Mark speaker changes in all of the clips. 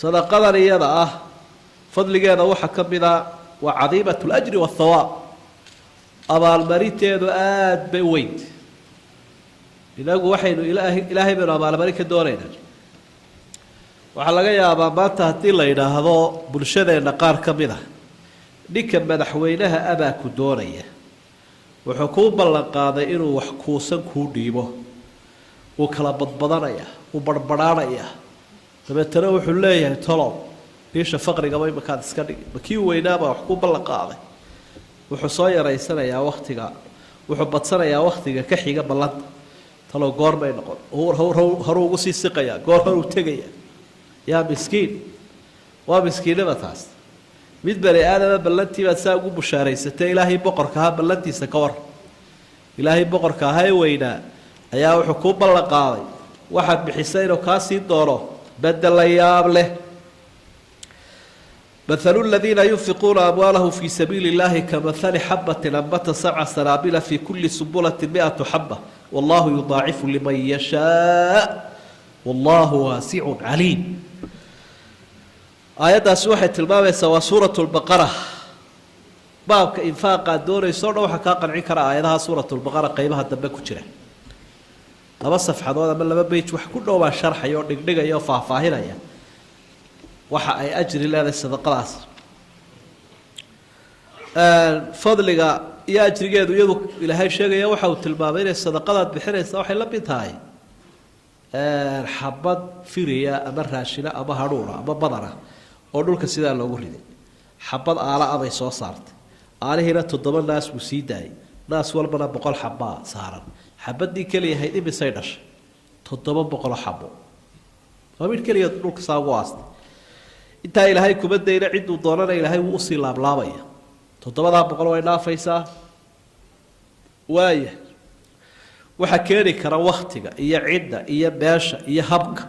Speaker 1: صدقة رياضة فضل جانا وحكمنا وعظيمة الأجر والثواب أبا المريت آد بويد إلهو وحين إلهي من أبا المريك الدورين وحلقا يا أبا ما تهتي لنا هذا برشادة نقار كمنا نكا مدحوينها أبا كدورية وحكومة لقاضي إنه وحكوسا كوديبه وكلا بدبضانية وبربرانية dabeetana wuxuu leeyahay tolow meesha faqriga way markaad iska dhig markii weynaaba wax ku balqaaday wuxuu soo yareysanayaa waqtiga wuxuu badsanayaa waqtiga ka xiga ballanta talow goor bay noqon hore ugu sii siqaya goor hore u tegaya yaa miskiin waa miskiinada taas mid bari aadama ballantii baad saa ugu bushaaraysatay ilaahay boqorka ha ballantiisa ka war ilaahay boqorka ha weynaa ayaa wuxuu ku balqaaday waxaad bixisay inuu ka sii doono بدل ياب له مثل الذين ينفقون أموالهم في سبيل الله كمثل حبة أنبتت 7 سنابل في كل سنبلة 100 حبة والله يضاعف لمن يشاء والله واسع عليم آيات سوحة الباب سوى سورة البقرة باب إنفاق الدور يسور وحقاقا عكرا آياتها سورة البقرة قيمها الدبك وشرح لما صفحة هذا من لما بيت وحكونه ما شرح يورد دقيقة يوفى فاهنا يا وح أي أجر الله الصدقات فضلك يا أجر جاد ويدك إلى هاي الشيء يا وحى وتلبابين الصدقات بحرة صاحي لبيت هاي حبض فريا أمر راشنا أبا هارورا أبا بدرة أقول لك سيدا لو ورد حبض على أبي سو صارت عليه هنا تضمن ناس مسيداي ناس والبنا بقول حبا صارت حبدي كليه هيدي بسيدش تضمن بقول حبو ومن كليه دولك ساواست انت الى هاي كبد الى عيد ودوننا الى هاي وصي لابلابيا تضمن بقول way dhaafaysa waaya waxa keeni kara waqtiga iyo ciidda iyo beesha iyo habka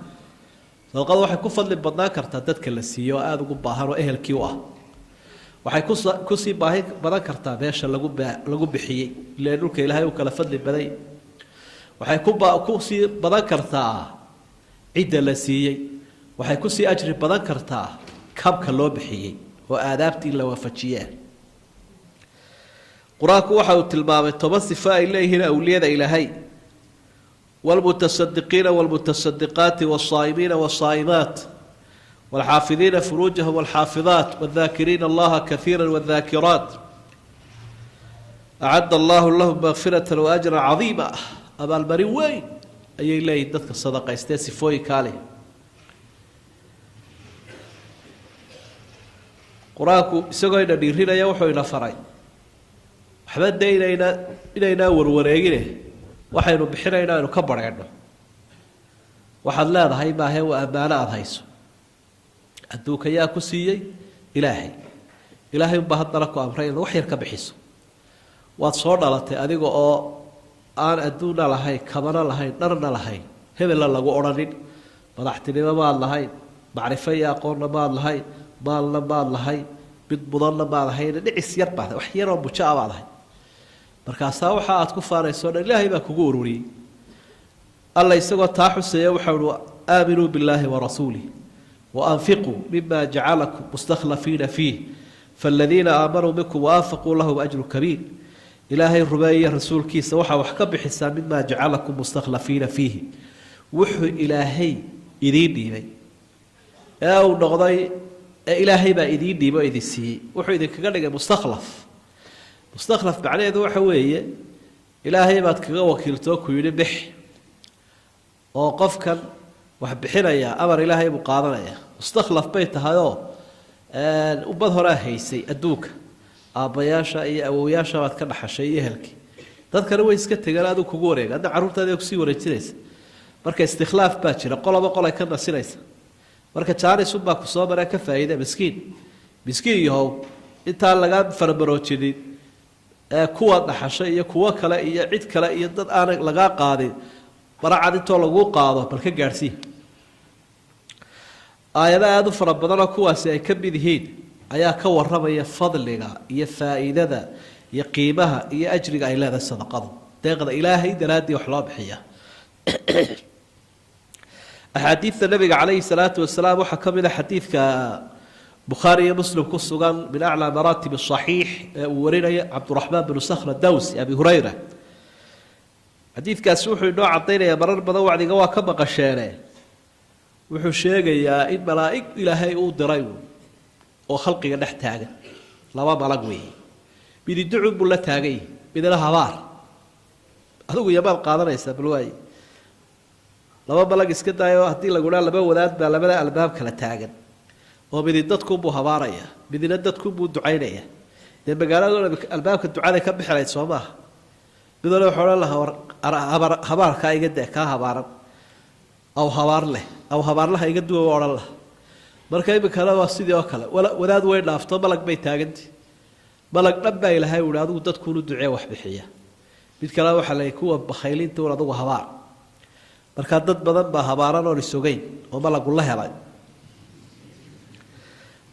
Speaker 1: sadaqad waxay ku fadli badnaan kartaa dadka la siiyo aad ugu baahan oo ehelkii u ah waxay ku sii baahi badan kartaa beesha lagu bixiyay ilaa dhulka ilaahay uu kala fadli baday waxay ku sii badan kartaa ciidda la siiyay waxay ku sii ajri badan kartaa kabka loo bixiyay oo aadaabtii la waafajiyay quraanku waxa uu tilmaamay 10 sifo ay leeyihiin awliyada ilaahay والمتصدقين والمتصدقات والصائمين والصائمات والحافظين فروجهم والحافظات والذاكرين الله كثيرا والذاكرات أعد الله لهم مغفرة وأجرا عظيما أبا البريوين أي الله يدتك الصدقة يستيسي فوي كالي قراكو سقينا نيرهنا يوحونا فرعي حمد دينا إلينا وروريقينه waxaynu bixinaynaa inuu ka bareedno waxaad leedahay baahay waa ammaano aad hayso adduunka yaa ku siiyey ilaahay unbaa haddana ku amray inaad wax yar ka bixiso waad soo dhalatay adiga oo aan adduunna lahayn kabana lahayn dharna lahayn hebella lagu odhanin madaxtinimo maad lahayn macrifo iyo aqoonna maad lahayn maalna maad lahayn mid mudanna maad lahayn dhicis yar baad wax yaroo bujo ah baad lahayn markaasaa waxa aad ku faanayso ilaahay baa kugu ururiyay alla isagoo taa xuseeyo waxa uu aaminu billahi wa rasuulihi wa anfiqu mimma ja'alakum mustakhlifina fihi falladheena aamanu bikum wa anfaqu lahum ajrun kabeer ilaahay rubaaya rasuulkiisa waxa wax ka bixisaa mimma ja'alakum mustakhlifina fihi wuxuu ilaahay idin dhiibay uu noqday ilaahay baa idin dhiibay idin siiyay wuxuu idin kaga dhigay mustakhlif مستخلف معناه ذو حويه إلهي ما تكجا وكيلتوك ويلي بح وقف كان وحب حنايا أمر إلهي مقارنة يا مستخلف بيت هذا وبظهره هيسي أدوك أبياشا أو ياشا ما تكن حشيه هلك تذكر وين سكت قال هذا كجوري هذا عروض هذا يكسي ورجلس مركز استخلاف باتشر قلا بقلا كنا سينيس مركز شاري سبا كصابر كفايدة مسكين يهو أنت لقى فربروتشدي kuwa dhaxashay iyo kuwa kale iyo cid kale iyo dad aan laga qaadin baracad inta lagu qaado balka gaarsi aayadaha aad u fara badan kuwaas ay ka mid yihiin ayaa ka waramaya fadliga iyo faa'iidada iyo qiimaha iyo ajriga ay leedahay sadaqadu deeqda ilaahay daraadii wax loo bixiya أحاديث النبي عليه الصلاة والسلام وحكم إلى حديث بخاري مسلم كسوغان من أعلى مراتب الصحيح ورنا عبد الرحمن بن صخر الدوسي أبي هريرة حديث كاسوح إنه عطينا يا مرر بدو عدي قوا كما قشينا وحو شيغيا إن ملائك إلهي أو درايو وخلقي نحتاج لما ملقوي بيدي دعو بلا تاغي بيدي لها بار هذا يبال قادنا يستبلواي لما ملق اسك دايو هدي لغونا لما وداد با لبدا الباب كلا تاغن oo bidi dadku buu habaaraya bidina dadku buu ducaynaya de magaalada albaabka ducada ka bixilay Soomaha bidana xoolo la habaarka iga de ka habaaran aw habaar leh iga duwa oran la markay bikala waa sidii oo kale wadaad way dhaafto malag bay taaganti malag dhabay ilaahay uu adigu dadku u ducee wax bixiya mid kale waxa la kuwa bakhaylinta oo adigu habaar marka dad badan ba habaaran oo isogeyn oo malag la helay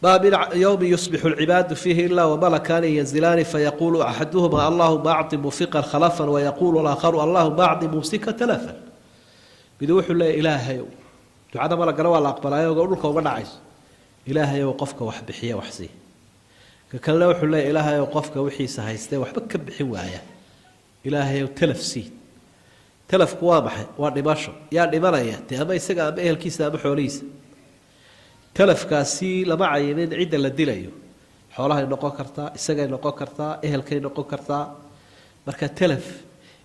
Speaker 1: ما من يوم يصبح العباد فيه إلا وملكان ينزلان فيقول أحدهما اللهم أعط موفقا خلفا ويقول الآخر اللهم أعط ممسكا تلفا بدوح الله إلهي دعانا ملك نوى الأقبال يقول لك ومن عايز إلهي وقفك وحبحيه وحسيه ككلا وح الله إلهي وقفك وحيسه هيسته وحبك بحوايا إلهي وتلف سيد تلف قوامح وانباشر يعني مرأي تأما يسقى بإيه الكيسة بحوليس تلفكاسي لما عينين عيد la dilayo xoolaha noqon karta isaga noqon karta ehelkay noqon karta marka telef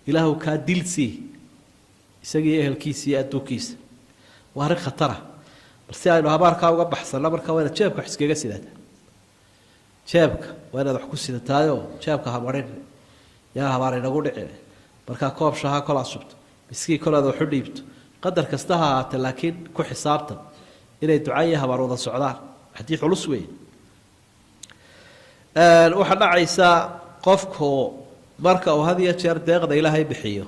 Speaker 1: ilaahu ka dilsi isaga ehelkiisa adukiisa waa khatara balse aynu habaarka uga baxsana marka wayna jeebka xiskaga sidata jeebka wayna wax ku sidataayo jeebka habarin yaa habaar inagu dhicin marka koob shaha kala subto miskii kala wax u dhiibto qadar kasta ha ahaatee laakiin ku xisaabtan inay ducaaye habar wada socdaan xadiis culus weey waxa dhacaysa qofku marka uu hadiya jeer deeqda ilaahay bixiyo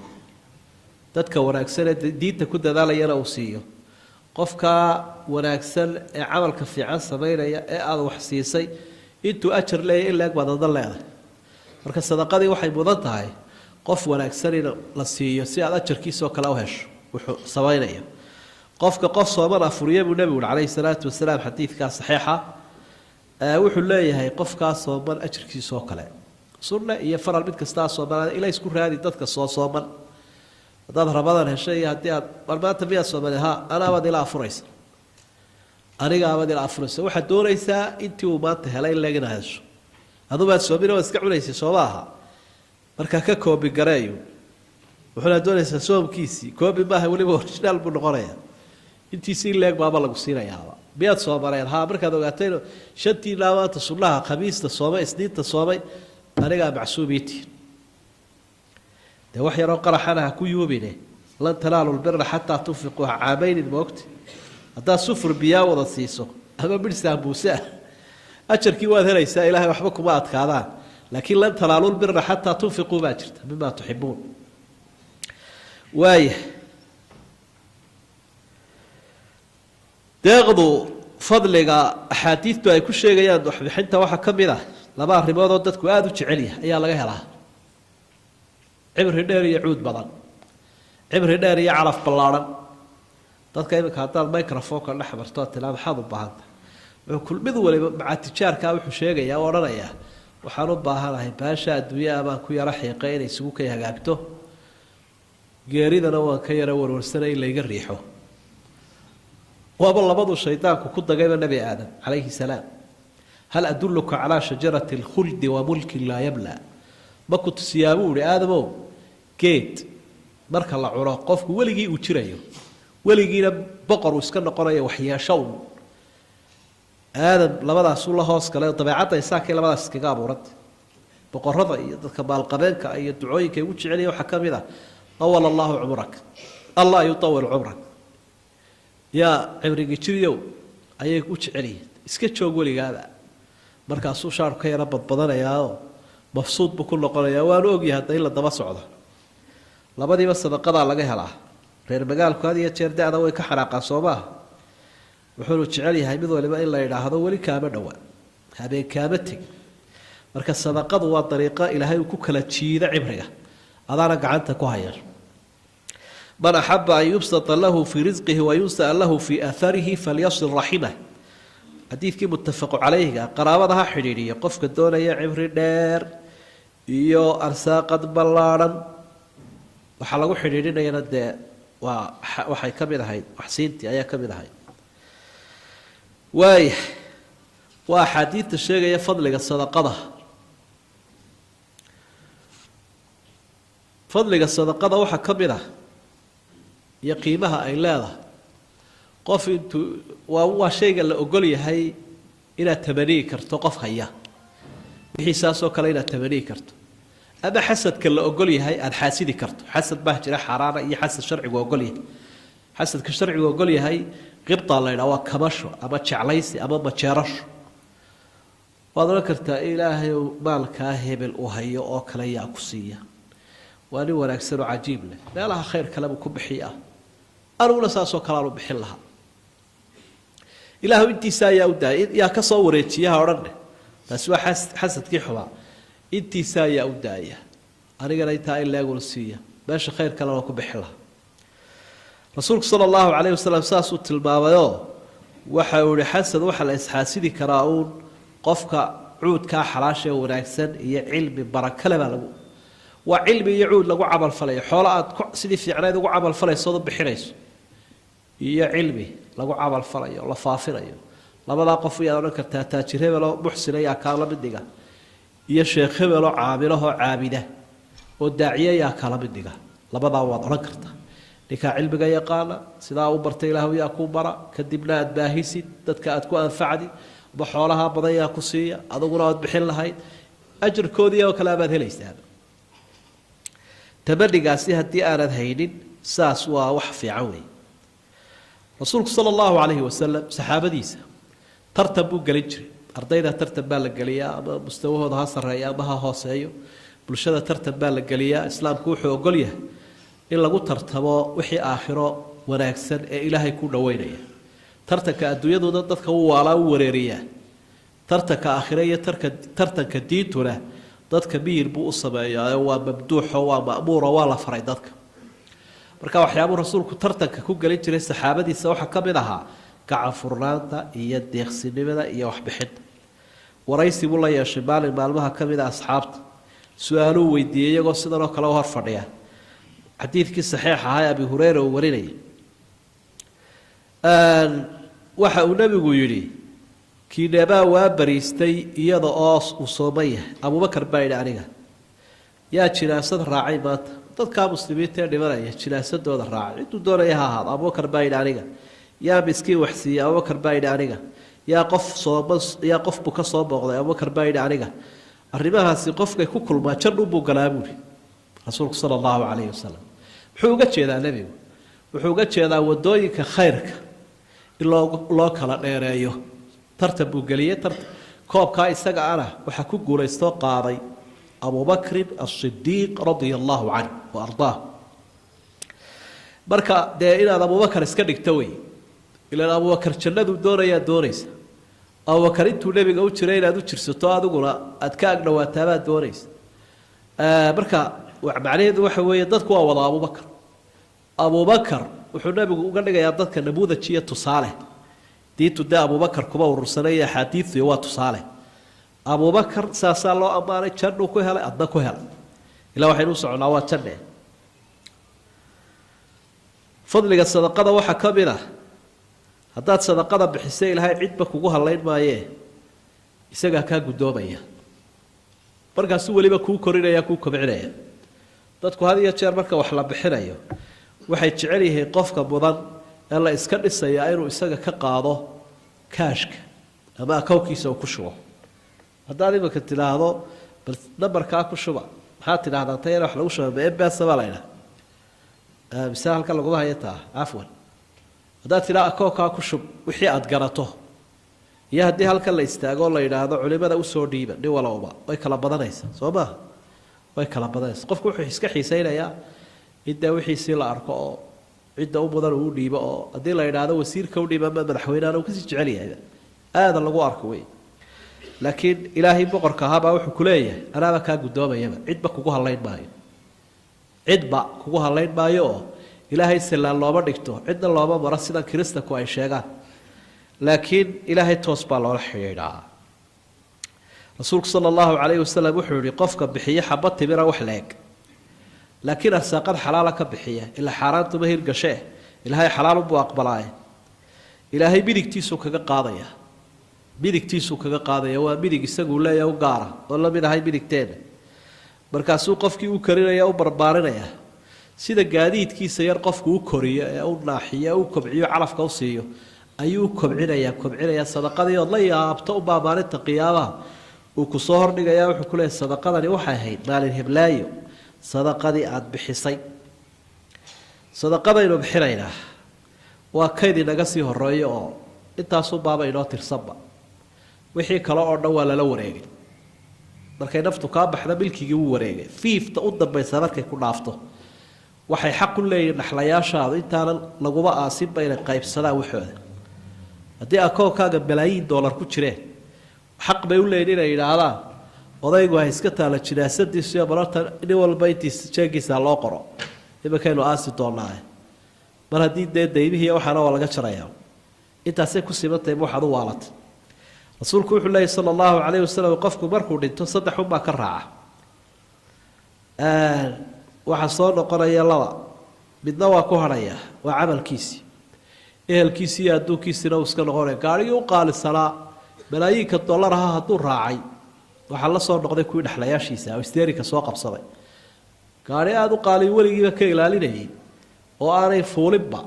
Speaker 1: dadka wanaagsan ee diinta ku dadaalayana uu siiyo qofka wanaagsan ee amalka fiican sameeynaya ee aad wax siisay intuu ajar leeyahay in laag wada leedahay marka sadaqadii waxay mudan tahay qof wanaagsan in la siiyo si aad ajarkiisa kala u hesho wuxuu sameeynaya قف صومر أفريا بالنبي عليه الصلاة والسلام حديث كان صحيحة وحلا يهي قف كاس صومر أجر كي سوكله صرنا يفرر بيت كاس صومر إلى يسكر هذه ضد كاس صومر ظهر بدن هالشيء هدي ما تبي صومر ها أنا بدي لا فريس أنا بدي لا فريس واحد دور يسا أنت وما تهلا إلا جناش هذا بعد صومر واسكعوا ليس صواها مركا كوبي جرايو وحلا دور يسا صوم كيسي كوبي ما هو اللي بورشنال بالغرية intii si leeg baaba lagu siinayaa biyad soo mareen ha markaad ogaateen shantii laawata sullaha khamiista soomay isniinta soomay aniga macsuubiiti de wax yar oo qaraxana ku yuubine lan talaalu albirra hatta tunfiqu aabayn alwaqt hada sufur biya wada siiso ama birsaa buusa ajarkii waad helaysaa ilaahay waxba kuma adkaadaan laakiin lan talaalu albirra hatta tunfiqu ma jirta bima tuhibbun waaye deeqdu fadliga axaadiistu ay ku sheegayaan waxbixinta waxa ka mid ah laba arrimood oo dadku aad u jecel yahay ayaa laga helaa cibri dheer iyo cuud badan cibri dheer iyo calaf ballaaran dadka imika haddaad microphone-ka dhex marto tilaa maxaad u baahanta wuxuu mid waliba maca tijaarka wuxuu sheegayaa oo odhanayaa waxaan u baahanahay baasha adduunyaha baan ku yara xiiqay inay isugu ka hagaagto geeridana waan ka yara warwarsanay in layga riixo وابا لبضو الشيطان كنت جايب النبي آدم عليه السلام هل أدلك على شجرة الخلد وملك لا يبلى ما كنت سيابوني آدم كيت مرك الله عراق قفك ولقي وتريه ولقينا بقر وسكن قرية وحيا شون آدم لبضع سول الله هاسك لا طبيعته يساك لبضع سكجاب ورد بقر رضي كبال قبلك أي دعوي كي وتش عليه وحكم ذا طول الله عمرك الله يطول عمرك يا عمري جيريو أيه وش عليه إسكت شو قولي هذا مركز شهر كي ربط بدنا مبسوط بكل قرية وأنا أجي هذا إلا ضبص عضه لبدي بس القضاء على جهله غير بقال كذي يتشرد هذا ويكحرق صوبه وحلو تشعلي هاي بذول ما إلا إله هذا ولي كامل نوع هذا كامتك مركز الصدقة والطريقة إلى هاي وكلة شيء عمرية هذا أنا قعدت كوهير من أحب أن يبسط له في رزقه وينسأ له في أثره فليصل رحمه حديث كي متفق عليه قرابتها حريرية قفك الدولة يا عبر النار يو أرساقة بلارا وحلقوا حريرين يندى وحي كمل هاي وحسينتي أيا كمل هاي واي وحديث الشيء يفضل الصدقة فضل الصدقة وحا كمله يقيمها أي لا قف انتو وهو شيء اللي أقول يهي إلى تمني كرتو قف هيا بحساسه كلا إلى تمني كرتو أما حسد كلا أقول يهي الحاسد كرتو حسد بهجرة حرارة إيه حسد شرعي وأقول يه حسد كشرعي وأقول يهي قبطة الله إلى كمشو أما تشعليسي أما ما تشارش وهذا ذكرت إلهي مالك هبل وهي أو كلا يعكسية وأنا ونكسر عجيب له لا لها خير كلامكم بحياه أنا ولا ساسو كلامه بحلها إلهي أنت سايا ودا يا كصورتي يا هرنة بس حسد كحوا أنت سايا ودا يا أنا قريت هاي اللي أقول سيا باش خير كلامكم بحلها رسولك صلى الله عليه وسلم ساسو تلبابيو وحول حسد وحل إسحاسدي كراؤون قفك عود كحراشه ونكسن هي علم بركة لما وعلم يعود لو عمل فلي حولات سيدي في عناد لو عمل فلي صوب بحريس هي علمي لو عمل فلي ولا فافري لبدا قف يا أنا كرتا تاجره ولا محسن يا كلا بدقة يا شيخ ولا عامله عابده والداعية يا كلا بدقة لبدا وضع كرتا لك علمك يا قال سلا وبرتي له يا كوبرا كدبنا باهيسي دتك أتكو أنفعدي بحولها بضيا كسية أذكر بحل هاي أجر كوديا وكلامات ليس هذا تبرقاسي هدي آرد هينين ساس وحفي عوي رسولك صلى الله عليه وسلم سحابة ديسة ترتبوا قليجري أرضيدا ترتب بالك قليا مستواه ذا سريا بها هاسيو بلشدة ترتب بالك قليا إسلام كوحي وقليه إلا قلت ترتبوا وحي آخره ونكسن إلهي يكون وينيه ترتك الدنيا ضدك هو على وريرية ترتك آخرية ترتك الدين له dadka biir buu u sameeyaa waa mabduux waa ma'muur waa la faray dadka marka waxyaabo rasuulku tartanka ku galin jiray saxaabadiisa waxa ka mid ahaa gacan furnaanta iyo deeqsinimada iyo waxbixinta waraysi buu la yeeshay maalmaha ka mid ah asxaabta su'aalo weydiiyay iyagoo sidan oo kale hor fadhiya xadiidkii saxiix ahaa Abi Hurayra oo warinay waxa uu nabigu yiri kiinaba waa bariistay iyada oo u soomay Abu Bakar baayid aniga yaa jinaasad raacay maanta dadka muslimiinta ee dhimanaya jinaasadooda raacay intuu doonaya ha ahaado Abu Bakar baayid aniga yaa miskiin waxsiiya Abu Bakar baayid aniga yaa qof buka soo booqday Abu Bakar baayid aniga arrimahaasi qofka ku kulma jannadu buu galaabuuri rasuulku sallallahu alayhi wasallam wuxuu uga jeedaa nabigu wuxuu uga jeedaa wadooyinka khayrka in loo kala dheereeyo ترتب وقلية كوب كاي سجع أنا وحكوا يستوى قاضي أبو بكر الصديق رضي الله عنه وأرضاه بركة ده إلى أبو بكر اسكنك توي إلى أبو بكر شلده دورة يا دوريس أبو بكر أنتوا نبي قوي ترين هذا تشرستوا هذا قولا أتكاغ نواتابات دوريس بركة ومعنيه ذو حوي ضدك والله أبو بكر وحنا بيقول لك يا ضدك نموذج شيء تصالح ديتو دا أبو بكر كما ورسلية حديث يوات صالح أبو بكر ساسا الله أماني جنو كهلا أدنا كهلا إلا وحي نوسع نوات جنة فضلك الصدقة وحا كاملة هدات صدقة بحسين لهاي عدبك وقوها اللين ما يه يساقها كان قدومية برقا سوى لما كو كورينا يا كو كبعنا دادكو هذه يتشار مركا وحلا بحنا وحي تشعريه قفك بضان الله إسكان السيائر وإسكان كقاضه كاشك أما كوكيس وكشوه هذا ما كنت له بس نمبر كاكشوه حتى هذا طير وحلوشه بإبى السبالينا بسهل كلا قضاها يتاه عفوا هذا تلا كوكا كشوب وحي أتقرته يهدي هالكلا يستاقول الله إلى هذا علماء أسود ديبا دي ولا أبا ويكلا بدنيس صوبا ويكلا بدنيس قفك وحي يسكحي سيلا يا إدى وحي سيلا أركو عدة أبوذر وديبا أدي الله إلى هذا وسير كوديبا ما مدحوينا أنا وكسي جعلي هذا اللي قوارك وين لكن إلهي بقر كهابا وحكوليه أنا بكا قدوما يما عدبا كوكوها اللين بايو عدبا كوكوها اللين بايو ilaahay silaan looma dhigto cidna looma maro sida kiristaku ay sheegaan laakiin ilaahay toos baa loola xidhiidhaa rasuulku sala allahu calayhi wasalam wuxuu yihi qofka bixiya xabad timira wax leeg laakiin arsaaqad xalaala ka bixiya ilaa xaaraantuma hirgashee ilaahay xalaal buu aqbalaaye ilaahay midigtiisuu kaga qaadaya waa midig isaguu leeyahay u gaara oo la mid ahay midigteena markaasuu qofkii u karinaya u barbaarinaya sida gaadiidkiisa yar qofku u koriyo ee u naaxiyo u kobciyo calafka u siiyo ayuu kobcinaya sadaqadii oo la yaabto u baamaarinta qiyaamaha uu ku soo hordhigaya wuxuu ku leeyahay sadaqadani waxay ahayd maalin heblaayo sadaqadii aad bixisay sadaqadaynu bixinaynaa waa kayd inaga sii horeeyo oo intaasuu baaba inoo tirsanba wixii kale oo dhan waa lala wareegay markay naftu kaa baxda milkigii wuu wareegay fiifta u dambaysa markay ku dhaafto waxay xaq u leeyihiin dhaxlayaashaadu intaanan laguma aasinba inay qaybsadaan waxooda haddii akoonkaaga malaayiin dollar ku jireen xaq bay u leeyihin inay yidhaahdaan odaygu ha iska taala jinaasadiisu iyo mararta nin walba intiis jeegiisa loo qoro imankaynu aasi doonaaye mar haddii dee daymihii waxaana waa laga jarayaa intaasay ku simantahay waxaad u waalatay rasuulku wuxuu leeyahy sala allahu calayhi wasalam qofku markuu dhinto 3 unbaa ka raaca waxaa soo noqonaya 2 midna waa ku hadhaya waa camalkiisii ehelkiisii iyo adduunkiisiina uu iska noqonaya gaarigii u qaalisanaa malaayiinka dollaraha hadduu raacay waxaa la soo noqday kuwii dhexlayaashiisa oo isteerika soo qabsaday gaari aada u qaaliy weligiiba ka ilaalinayay oo aanay fuulinba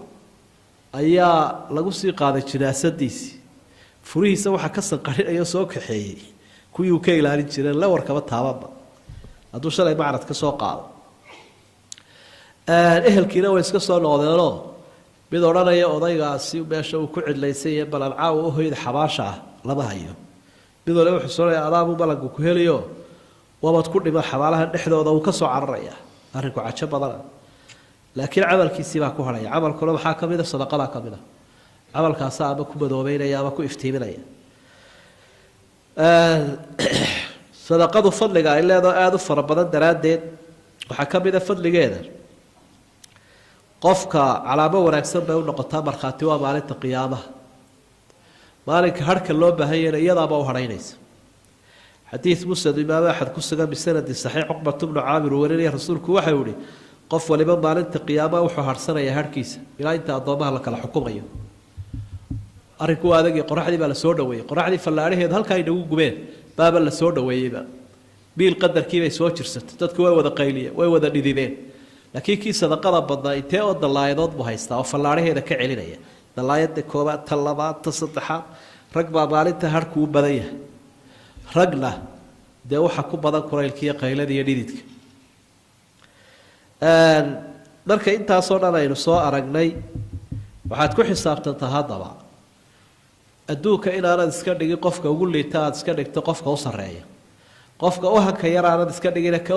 Speaker 1: ayaa lagu sii qaaday jinaasadiisii furihiisa waxaa ka sanqarinaya soo kaxeeyey kuwii uu ka ilaalin jireen la warkaba taabanba hadduu shalay macrad ka soo qaado ehelkiina way iska soo noqdeenoo mid odhanaya odaygaasi meesha uu ku cidlaysan yahay balancaa u hoyda xabaasha ah lama hayo mid waliba wuxuu soonaya adaabu malagu ku heliyo wabad ku dhiman xabaalaha dhexdooda uu ka soo cararaya arrinku cajo badana laakiin camalkiisii baa ku hadhaya camalkuna maxaa ka mid a sadaqadaa ka mid a camalkaasa ama ku madoobeynaya ama ku iftiiminaya sadaqadu fadliga ay leedaho aada u fara badan daraaddeed waxaa ka mid a fadligeeda qofka calaamo wanaagsan bay u noqotaa markhaati waa maalinta qiyaamaha maalinka harhka loo baahanyana iyadaaba u hadhaynaysa xadiid musnad imaam axmed ku sugan bisanadi saxiix cuqbat bnu caamir uu warinaya rasuulku waxau yihi qof waliba maalinta qiyaamaha wuxuu harhsanayaa harhkiisa ilaa inta addoomaha la kala xukumayo arrinku waa adagii qoraxdii baa la soo dhaweeyey qoraxdii fallaadhaheedu halkaa inagu gubeen baaba la soo dhaweeyeyba biil qadarkii bay soo jirsatay dadku way wada qayliyeen way wada dhidibeen laakiin kii sadaqada badnaa intee oo dallaayadood buu haystaa oo fallaadhaheeda ka celinaya dallaayada koobaad ta labaad ta saddexaad rag baa maalinta harhku u badan yahay ragna dee waxa ku badan kulaylkiiyo qaylada iyo dhididka marka intaasoo dhan aynu soo aragnay waxaad ku xisaabtantaa haddaba adduunka inaanad iska dhigin qofka ugu liita aada iska dhigto qofka u sarreeya qofka u hanka yar aanad iska dhigina ka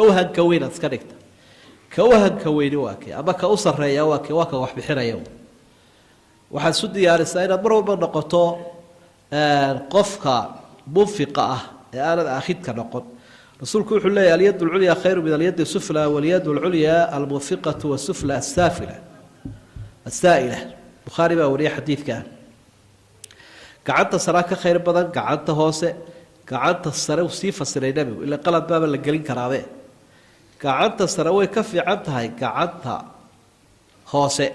Speaker 1: u hanka weyn aad iska dhigta ka u hanka weyni waa kee ama ka u sarreeya waa kee waa ka wax bixinaya waxaad isu diyaarisaa inaad mar walba noqoto qofka munfiqa ah ee aanad aakhidka noqon rasuulku wuxuu leeyahy alyad lculyaa khayru min alyadi sufla walyad lculyaa almunfiqatu wasufla asaa'ila bukhaari baa wariyay xadiidkan gacanta saraa ka khayr badan gacanta hoose gacanta sare uu sii fasiray nebigu ila qalad baaba la gelin karaabe gacanta sare way ka fiican tahay gacanta hoose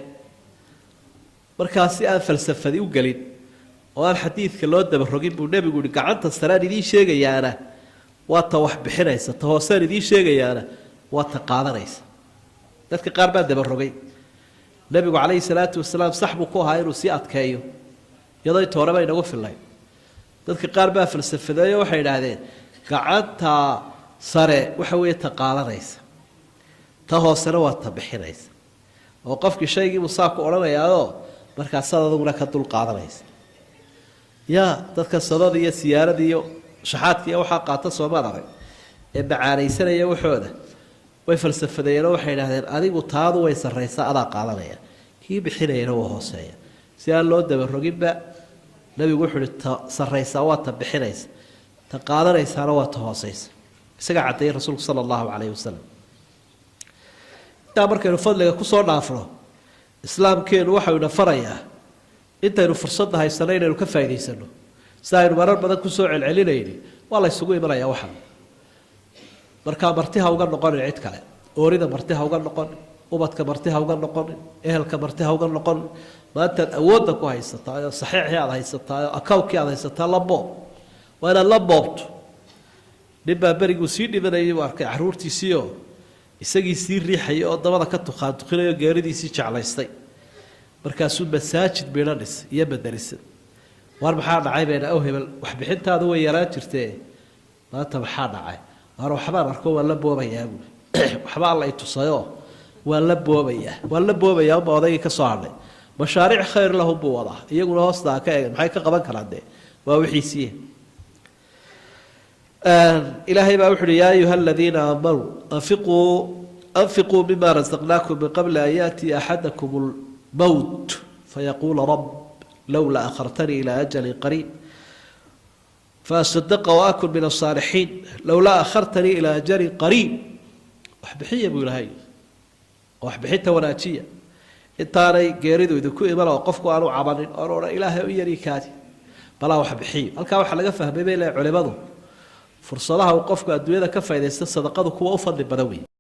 Speaker 1: markaas si aan falsafadi u gelin oo aan xadiidka loo dabarogin buu nebigu yihi gacanta sareaan idiin sheegayaana waa ta wax bixinaysa ta hooseaan idiin sheegayaana waa ta qaadanaysa dadka qaar baa dabarogay nebigu calayhi salaatu wasalaam sax buu ku ahaa inuu sii adkeeyo iyadoo inta horeba inagu fillayn dadka qaar baa falsafadeeyo waxay idhaahdeen gacanta sare waxa weeye ta qaadanaysa ta hoosena waa ta bixinaysa oo qofkii shaygiibuu saa ku odhanayaao markaasaad aduguna ka dul qaadanaysa yaa dadka sadada iyo siyaarada iyo shaxaadka iyo waxaa qaata soomaad arag ee macaanaysanaya waxooda way falsafadeeyeen oo waxay idhahdeen adigu taadu way sarraysaa adaa qaadanaya kii bixinayana waa hooseeya si aan loo dabaroginba nebigu wuxuu uhi ta sarraysaa waa ta bixinaysa ta qaadanaysaana waa ta hooseysa isagaa caddeeyey rasuulku sala allahu calayhi wasalam intaa markaynu fadliga kusoo dhaafno islaamkeenu waxau ina farayaa intaynu fursadda haysano inaynu ka faa'idaysano sida aynu marar badan kusoo celcelinayni waa la isugu imanayaa waxan markaa marti ha uga noqonin cid kale oorida marti ha uga noqonin ubadka marti ha uga noqonin ehelka marti ha uga noqonin maantaad awoodda ku haysataa oo saxiixii aad haysataa oo akawnkii aad haysataa la boob waa inaad la boobto nin baa beriguu sii dhibanayay u arkay carruurtiisiioo isagii sii riixaya oo dabada ka tuqaantuqinayo geeridiisii jeclaystay markaasuu masaajid midho dhis iyo madarisa waar maxaa dhacay bayna ow hebel waxbixintaadu way yaraan jirtee maanta maxaa dhacay waar waxbaan arko waa la boobayaa buuli waxba alla i tusayoo waa la boobayaa unba odaygii ka soo hadhay mashaariic khayr lahum buu wadaa iyaguna hoostaa ka eegan maxay ka qaban karaan dee waa wixiisiiye إلهي ما وحده يا أيها الذين آمنوا أنفقوا مما رزقناكم من قبل أن يأتي أحدكم الموت فيقول رب لولا أخرتني إلى أجل قريب فأصدق وأكن من الصالحين لولا أخرتني إلى أجل قريب وحبحية بولاهي وحبحية وناتية إنتاني قيريدو إذا كو إمالا وقفكو أنو عبانين أرونا إلهي ويري كاتي بلا وحبحية الكا وحلقة فهمي بيلا علماء fursadaha uu qofku adduunyada ka faa'iideysto sadaqadu kuwa u fadli badan weey